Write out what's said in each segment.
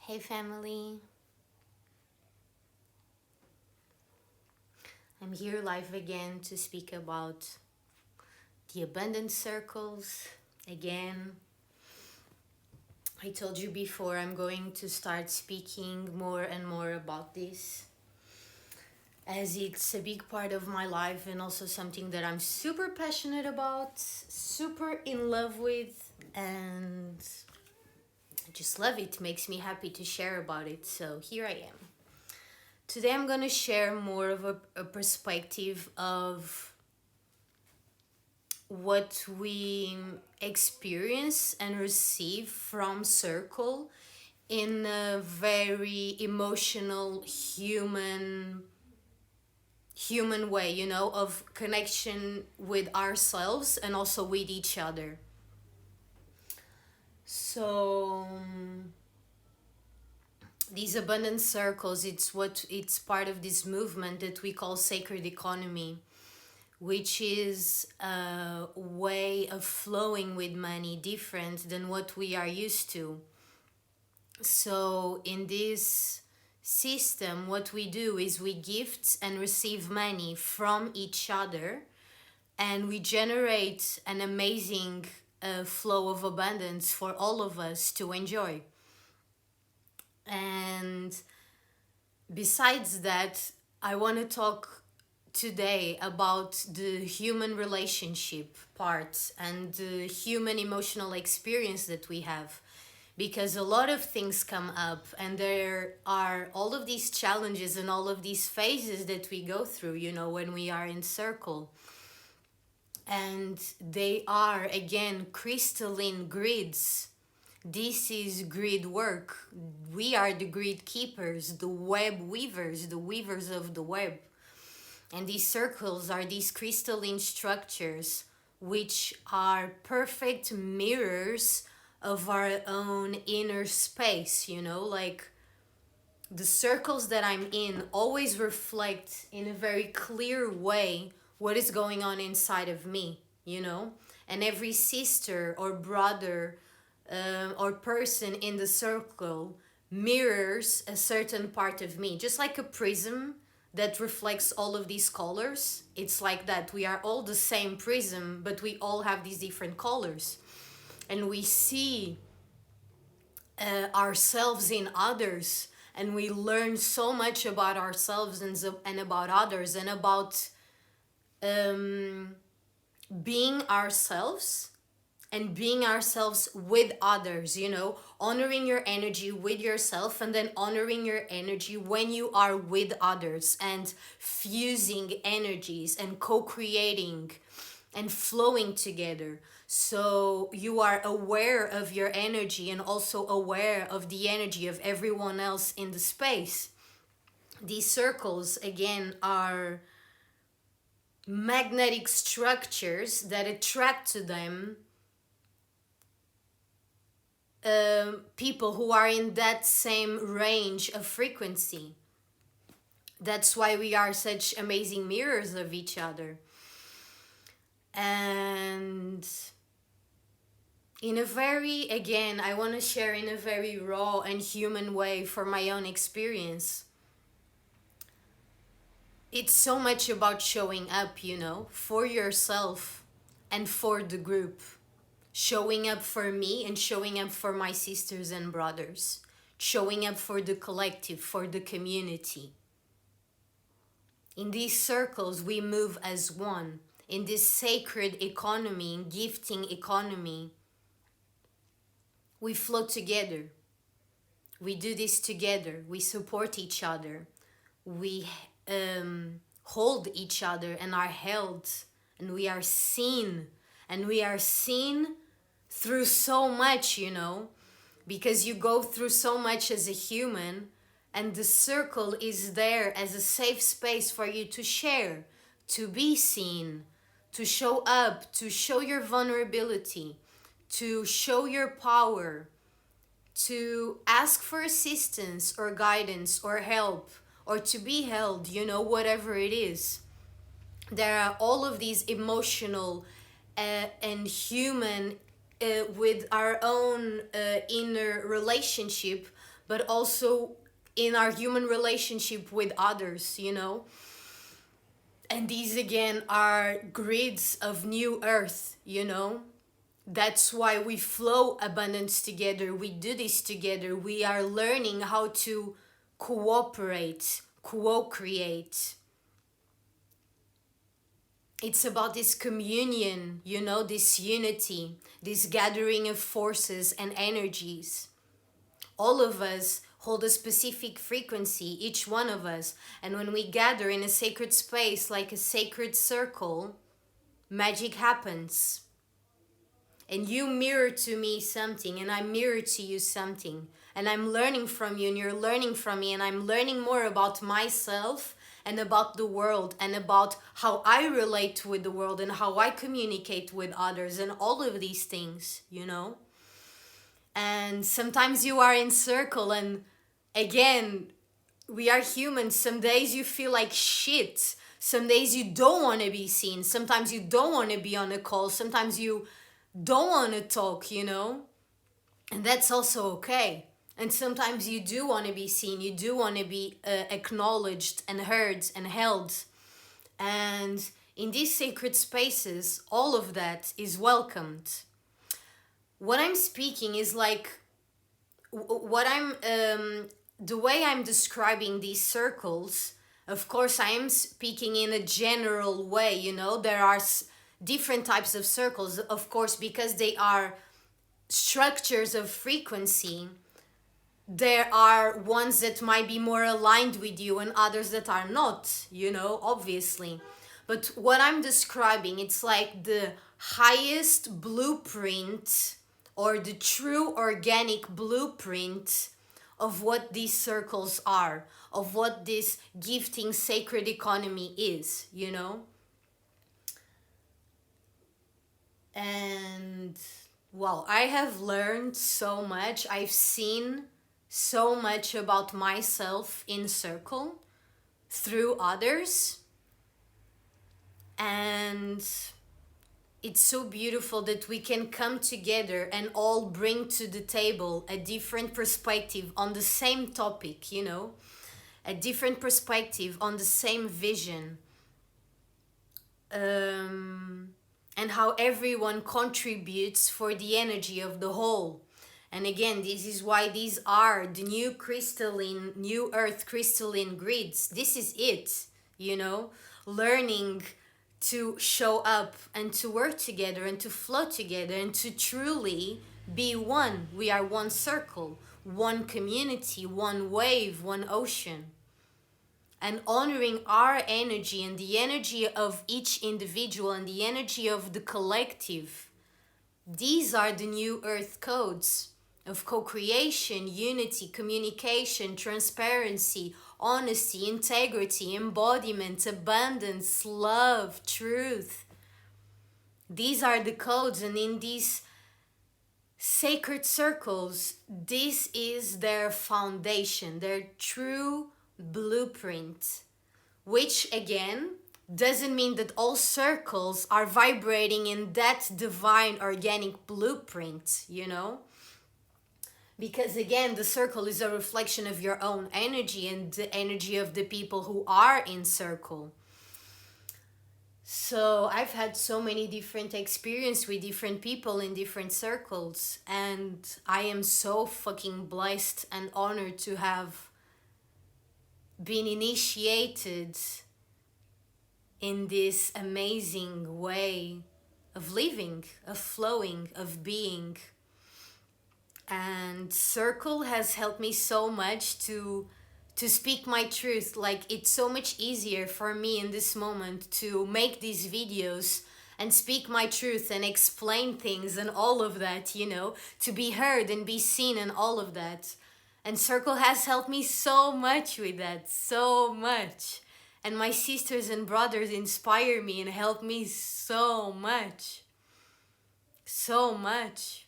Hey family, I'm here live again to speak about the abundance circles. Again, I told you before I'm going to start speaking more and more about this as it's a big part of my life and also something that I'm super passionate about, super in love with, and I just love it. Makes me happy to share about it. So here I am. Today I'm going to share more of a perspective of what we experience and receive from circle in a very emotional human way, of connection with ourselves and also with each other. So these abundance circles, it's part of this movement that we call sacred economy, which is a way of flowing with money different than what we are used to. So in this system, what we do is we gift and receive money from each other, and we generate an amazing flow of abundance for all of us to enjoy. And besides that, I want to talk today about the human relationship part and the human emotional experience that we have, because a lot of things come up and there are all of these challenges and all of these phases that we go through, when we are in circle. And they are, again, crystalline grids. This is grid work. We are the grid keepers, the web weavers, the weavers of the web. And these circles are these crystalline structures which are perfect mirrors of our own inner space, like the circles that I'm in always reflect in a very clear way what is going on inside of me, and every sister or brother or person in the circle mirrors a certain part of me, just like a prism that reflects all of these colors. It's like that. We are all the same prism, but we all have these different colors. And we see ourselves in others, and we learn so much about ourselves and about others and about being ourselves and being ourselves with others, honoring your energy with yourself and then honoring your energy when you are with others, and fusing energies and co-creating and flowing together. So you are aware of your energy and also aware of the energy of everyone else in the space. These circles, again, are magnetic structures that attract to them people who are in that same range of frequency. That's why we are such amazing mirrors of each other. And I want to share in a very raw and human way for my own experience. It's so much about showing up, for yourself and for the group. Showing up for me and showing up for my sisters and brothers. Showing up for the collective, for the community. In these circles, we move as one. In this sacred economy, gifting economy, we flow together. We do this together. We support each other. We hold each other and are held. And we are seen. And we are seen through so much, because you go through so much as a human, and the circle is there as a safe space for you to share, to be seen, to show up, to show your vulnerability, to show your power, to ask for assistance or guidance or help, or to be held, whatever it is. There are all of these emotional and human with our own inner relationship, but also in our human relationship with others, you know. And these again are grids of new earth, you know. That's why we flow abundance together. We do this together. We are learning how to cooperate, co-create. It's about this communion, you know, this unity, this gathering of forces and energies. All of us hold a specific frequency, each one of us. And when we gather in a sacred space, like a sacred circle, magic happens. And you mirror to me something, and I mirror to you something. And I'm learning from you, and you're learning from me, and I'm learning more about myself and about the world and about how I relate with the world and how I communicate with others and all of these things, you know? And sometimes you are in circle, and again, we are humans. Some days you feel like shit. Some days you don't want to be seen. Sometimes you don't want to be on a call. Sometimes you don't want to talk, you know? And that's also okay. And sometimes you do want to be seen. You do want to be acknowledged and heard and held. And in these sacred spaces, all of that is welcomed. What I'm speaking is like the way I'm describing these circles. Of course, I am speaking in a general way, you know. There are different types of circles, of course, because they are structures of frequency. There are ones that might be more aligned with you and others that are not, you know, obviously. But what I'm describing, it's like the highest blueprint or the true organic blueprint of what these circles are, of what this gifting sacred economy is, you know? And well, I have learned so much. I've seen so much about myself in circle through others. And it's so beautiful that we can come together and all bring to the table a different perspective on the same topic, you know, a different perspective on the same vision. And how everyone contributes for the energy of the whole. And again, this is why these are the new earth crystalline grids. This is it, you know, learning to show up and to work together and to flow together and to truly be one. We are one circle, one community, one wave, one ocean. And honoring our energy and the energy of each individual and the energy of the collective. These are the new earth codes of co-creation, unity, communication, transparency, honesty, integrity, embodiment, abundance, love, truth. These are the codes, and in these sacred circles, this is their foundation, their true blueprint, which again doesn't mean that all circles are vibrating in that divine organic blueprint, you know, because again the circle is a reflection of your own energy and the energy of the people who are in circle. So I've had so many different experiences with different people in different circles, and I am so fucking blessed and honored to have been initiated in this amazing way of living, of flowing, of being. And circle has helped me so much to speak my truth. Like, it's so much easier for me in this moment to make these videos and speak my truth and explain things and all of that, you know, to be heard and be seen and all of that. And circle has helped me so much with that, so much. And my sisters and brothers inspire me and help me so much. So much.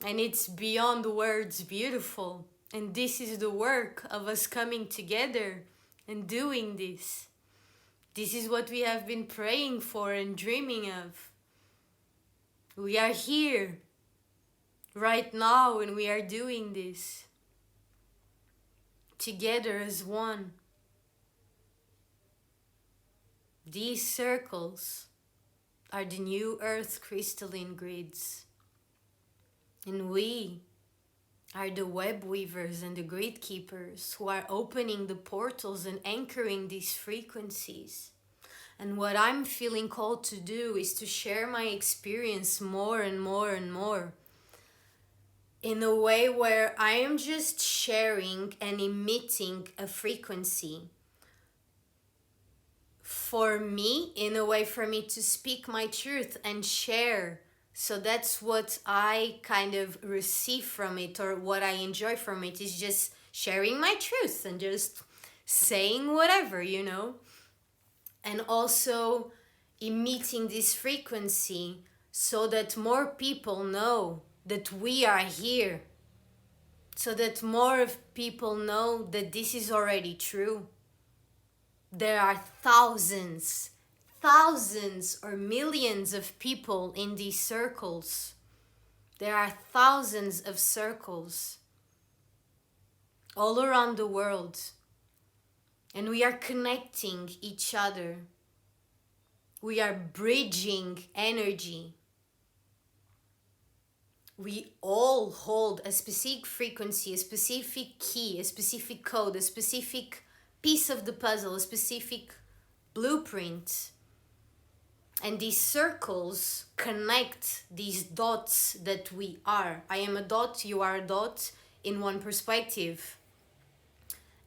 And it's beyond words beautiful. And this is the work of us coming together and doing this. This is what we have been praying for and dreaming of. We are here right now and we are doing this. together as one. These circles are the new earth crystalline grids. And we are the web weavers and the grid keepers who are opening the portals and anchoring these frequencies. And what I'm feeling called to do is to share my experience more and more and more, in a way where I am just sharing and emitting a frequency for me, in a way for me to speak my truth and share. So that's what I kind of receive from it, or what I enjoy from it, is just sharing my truth and just saying whatever, and also emitting this frequency so that more people know that we are here, so that more people know that this is already true. There are thousands or millions of people in these circles. There are thousands of circles all around the world, and we are connecting each other. We are bridging energy. We all hold a specific frequency, a specific key, a specific code, a specific piece of the puzzle, a specific blueprint. And these circles connect these dots that we are. I am a dot, you are a dot, in one perspective.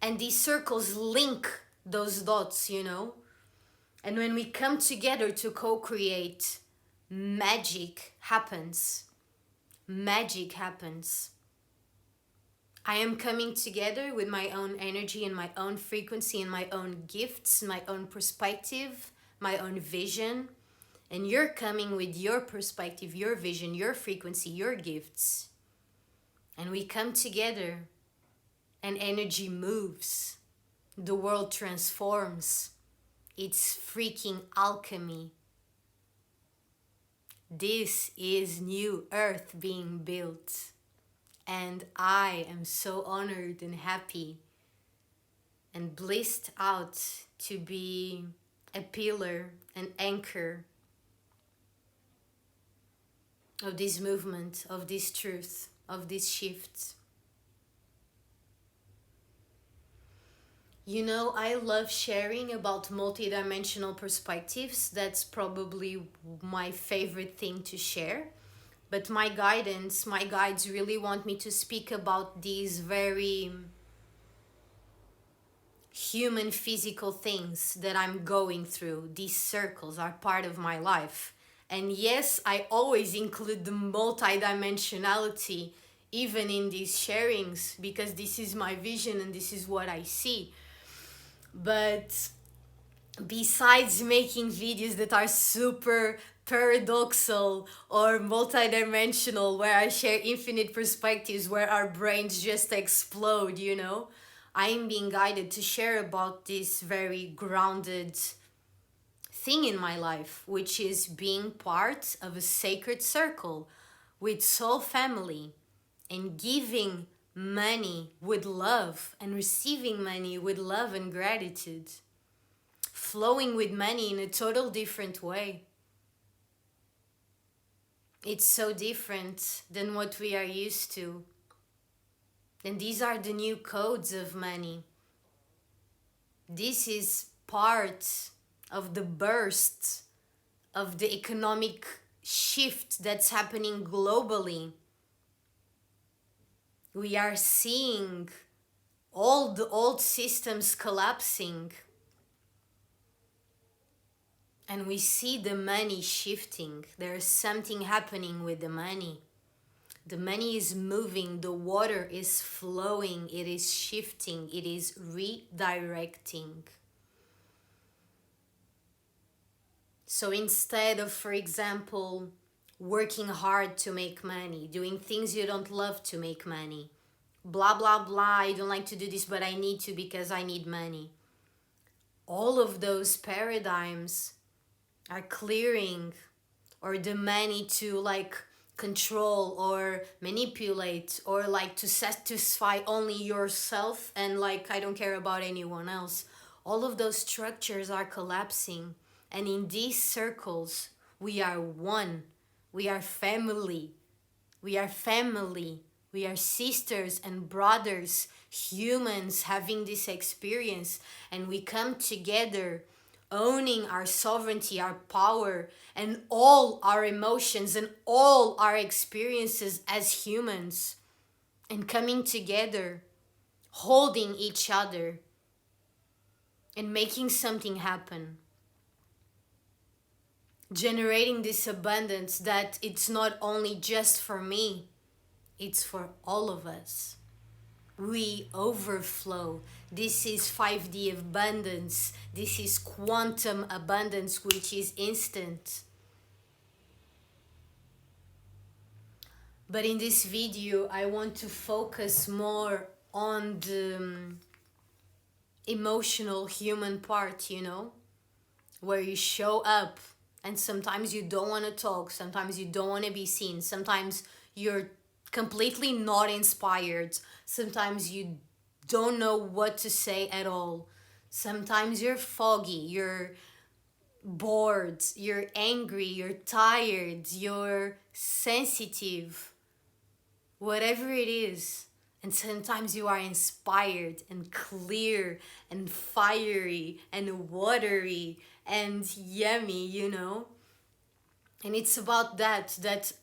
And these circles link those dots, And when we come together to co-create, magic happens. Magic happens. I am coming together with my own energy and my own frequency and my own gifts, my own perspective, my own vision. And you're coming with your perspective, your vision, your frequency, your gifts. And we come together and energy moves. The world transforms. It's freaking alchemy. This is new earth being built. And I am so honored and happy and blissed out to be a pillar, an anchor of this movement, of this truth, of this shift. I love sharing about multidimensional perspectives. That's probably my favorite thing to share. But my guides really want me to speak about these very human physical things that I'm going through. These circles are part of my life. And yes, I always include the multidimensionality even in these sharings, because this is my vision and this is what I see. But besides making videos that are super paradoxal or multidimensional, where I share infinite perspectives, where our brains just explode, I'm being guided to share about this very grounded thing in my life, which is being part of a sacred circle with soul family and giving money with love and receiving money with love and gratitude, flowing with money in a total different way. It's so different than what we are used to. And these are the new codes of money. This is part of the burst of the economic shift that's happening globally. We are seeing all the old systems collapsing. And we see the money shifting. There is something happening with the money. The money is moving, the water is flowing, it is shifting, it is redirecting. So instead of, for example, working hard to make money, doing things you don't love to make money, blah, blah, blah, I don't like to do this, but I need to because I need money. All of those paradigms are clearing, or the money to control or manipulate, or like to satisfy only yourself and like I don't care about anyone else. All of those structures are collapsing, and in these circles we are one. We are family. We are family. We are sisters and brothers, humans having this experience, and we come together owning our sovereignty, our power, and all our emotions and all our experiences as humans, and coming together, holding each other, and making something happen. Generating this abundance that it's not only just for me, it's for all of us. We overflow. This is 5D abundance. This is quantum abundance, which is instant. But in this video, I want to focus more on the emotional human part, you know, where you show up and sometimes you don't want to talk, sometimes you don't want to be seen, sometimes you're completely not inspired, sometimes you don't know what to say at all, sometimes you're foggy, you're bored, you're angry, you're tired, you're sensitive, whatever it is. And sometimes you are inspired and clear and fiery and watery and yummy, you know? And it's about that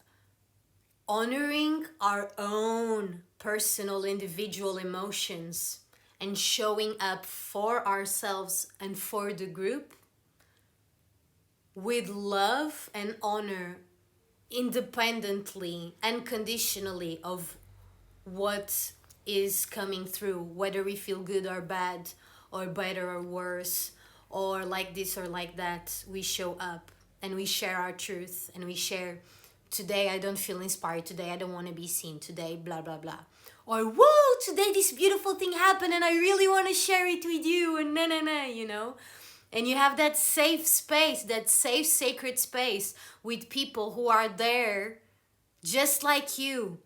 honoring our own personal individual emotions and showing up for ourselves and for the group with love and honor, independently, unconditionally of what is coming through, whether we feel good or bad, or better or worse, or like this or like that. We show up and we share our truth, and we share, today I don't feel inspired, today I don't want to be seen, today blah blah blah, or whoa, today this beautiful thing happened and I really want to share it with you, and na, you know. And you have that safe space, that safe sacred space with people who are there just like you,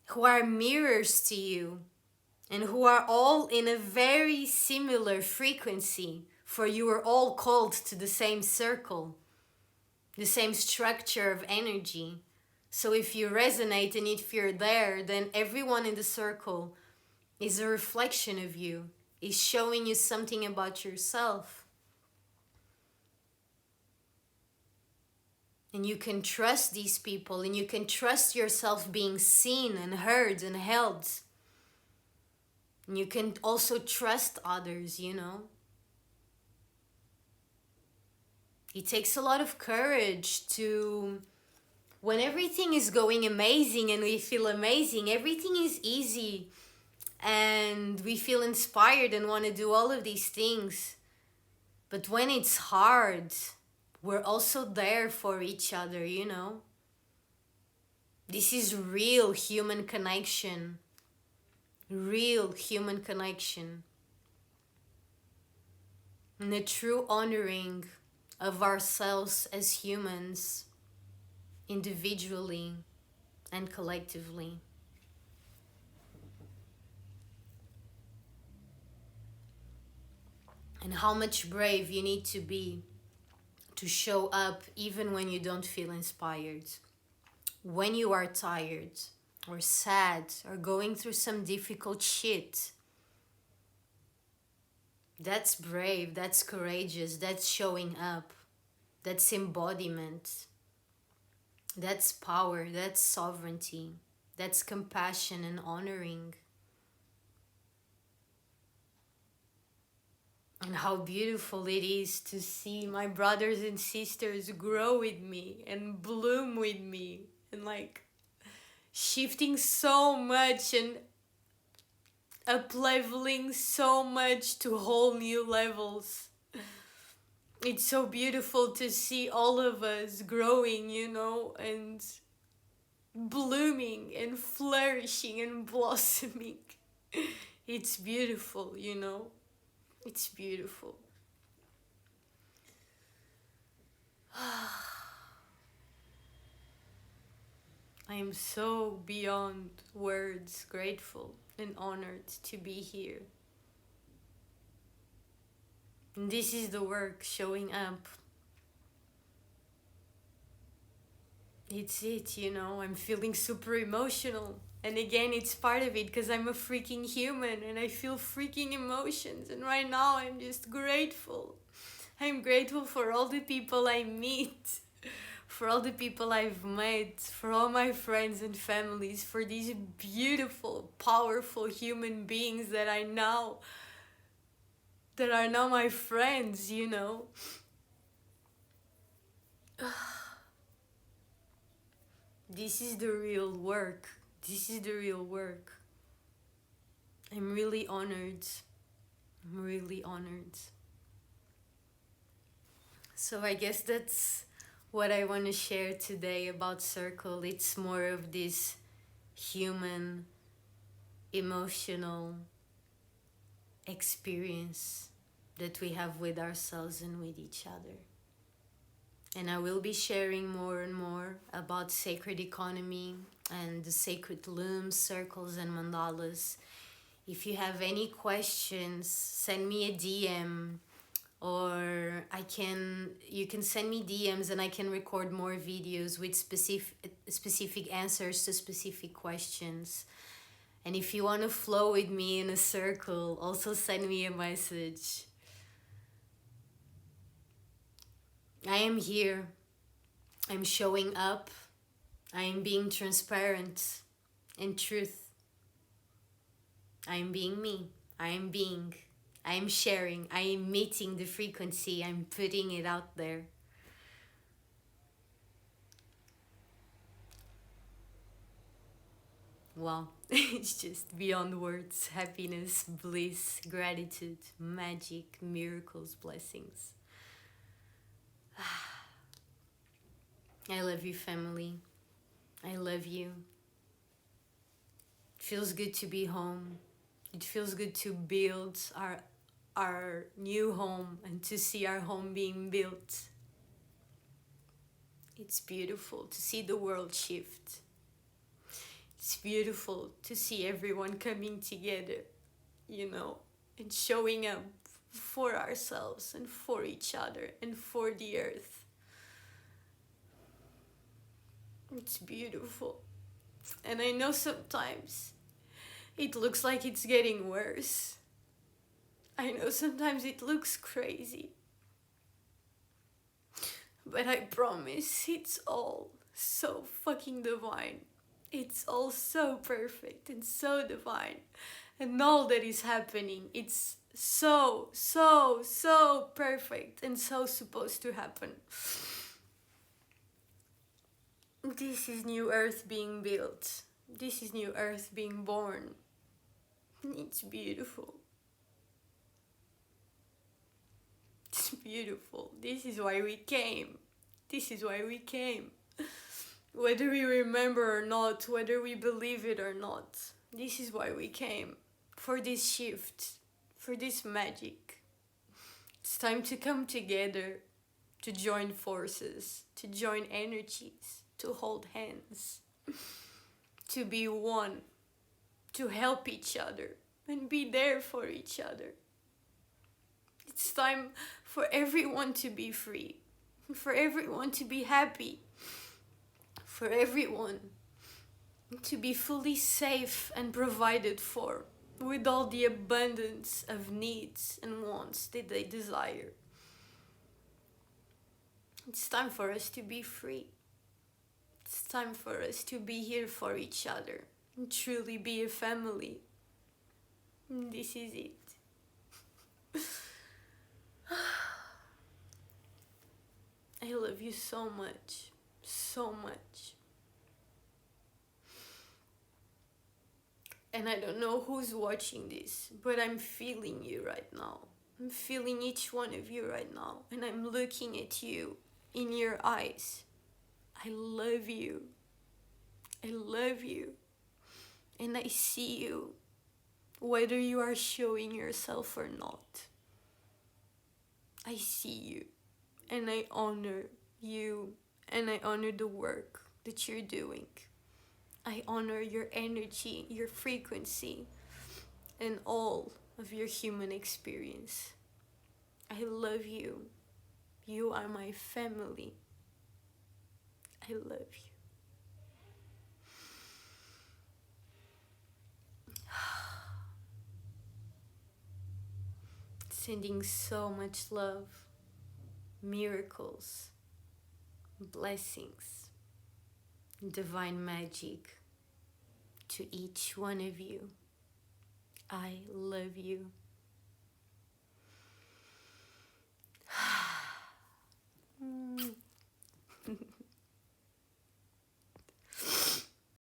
who are mirrors to you, and who are all in a very similar frequency, for you are all called to the same circle, the same structure of energy. So if you resonate and if you're there, then everyone in the circle is a reflection of you, is showing you something about yourself. And you can trust these people, and you can trust yourself being seen and heard and held. And you can also trust others, you know. It takes a lot of courage to, when everything is going amazing and we feel amazing, everything is easy, and we feel inspired and want to do all of these things. But when it's hard, we're also there for each other, you know. This is real human connection. Real human connection. And the true honoring of ourselves as humans, individually and collectively. And how much brave you need to be to show up even when you don't feel inspired. When you are tired or sad or going through some difficult shit. That's brave, that's courageous, that's showing up, that's embodiment, that's power, that's sovereignty, that's compassion and honoring. And how beautiful it is to see my brothers and sisters grow with me and bloom with me, and like shifting so much and up-leveling so much to whole new levels. It's so beautiful to see all of us growing, you know, and blooming and flourishing and blossoming. It's beautiful, you know. It's beautiful. I am so beyond words grateful and honored to be here. And this is the work, showing up. It's it, I'm feeling super emotional. And again, it's part of it because I'm a freaking human and I feel freaking emotions. And right now, I'm just grateful. I'm grateful for all the people I meet, for all the people I've met, for all my friends and families, for these beautiful, powerful human beings that I know, that are now my friends. This is the real work. This is the real work. I'm really honored. I'm really honored. So I guess that's what I want to share today about Circle. It's more of this human, emotional experience that we have with ourselves and with each other. And I will be sharing more and more about sacred economy and the sacred looms, circles, and mandalas. If you have any questions, send me a DM, or you can send me DMs and I can record more videos with specific answers to specific questions. And if you want to flow with me in a circle, also send me a message. I am here. I'm showing up. I am being transparent and truth. I am being me. I am sharing. I am meeting the frequency. I'm putting it out there. Wow, it's just beyond words. Happiness, bliss, gratitude, magic, miracles, blessings. I love you, family. I love you. It feels good to be home. It feels good to build our new home and to see our home being built. It's beautiful to see the world shift. It's beautiful to see everyone coming together, and showing up for ourselves and for each other and for the earth. It's beautiful. And I know sometimes it looks like it's getting worse. I know sometimes it looks crazy. But I promise it's all so fucking divine. It's all so perfect and so divine. And all that is happening, it's so, so, so perfect and so supposed to happen. This is new earth being built. This is new earth being born. It's beautiful. It's beautiful. This is why we came. This is why we came. Whether we remember or not, whether we believe it or not, this is why we came. For this shift, for this magic. It's time to come together, to join forces, to join energies, to hold hands, to be one, to help each other and be there for each other. It's time for everyone to be free, for everyone to be happy, for everyone to be fully safe and provided for, with all the abundance of needs and wants that they desire. It's time for us to be free. It's time for us to be here for each other and truly be a family. And this is it. I love you so much, so much. And I don't know who's watching this, but I'm feeling you right now. I'm feeling each one of you right now. And I'm looking at you in your eyes. I love you. I love you. And I see you, whether you are showing yourself or not. I see you. And I honor you. And I honor the work that you're doing. I honor your energy, your frequency, and all of your human experience. I love you. You are my family. I love you. Sending so much love, miracles, blessings, divine magic to each one of you. I love you.